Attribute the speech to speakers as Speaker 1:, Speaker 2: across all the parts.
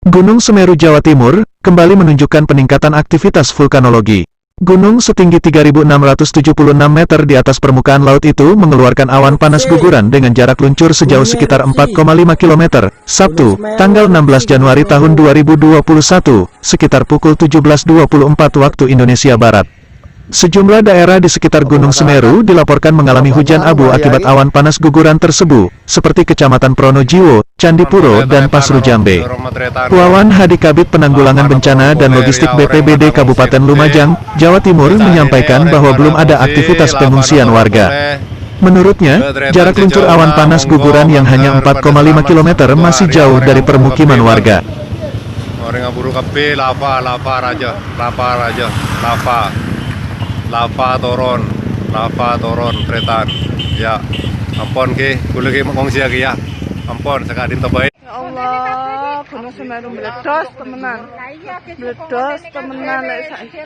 Speaker 1: Gunung Semeru Jawa Timur, kembali menunjukkan peningkatan aktivitas vulkanologi. Gunung setinggi 3.676 meter di atas permukaan laut itu mengeluarkan awan panas guguran dengan jarak luncur sejauh sekitar 4,5 km. Sabtu, tanggal 16 Januari tahun 2021, sekitar pukul 17.24 waktu Indonesia Barat. Sejumlah daerah di sekitar Gunung Semeru dilaporkan mengalami hujan abu akibat awan panas guguran tersebut, seperti Kecamatan Pronojiwo, Candipuro, dan Pasru Jambe. Wawan Hadi Kabid Penanggulangan Bencana dan Logistik BPBD Kabupaten Lumajang, Jawa Timur menyampaikan bahwa belum ada aktivitas pengungsian warga. Menurutnya, jarak luncur awan panas guguran yang hanya 4,5 km masih jauh dari permukiman warga.
Speaker 2: Orang buru kape lava toron tretan ya ampun ke kulo ke mengungsi lagi ya ampun sekadin terbaik.
Speaker 3: Ya Allah, Gunung Semeru meledos temenan lek saiki.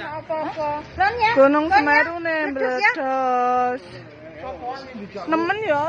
Speaker 3: Gunung Semeru nih meledos nemen ya.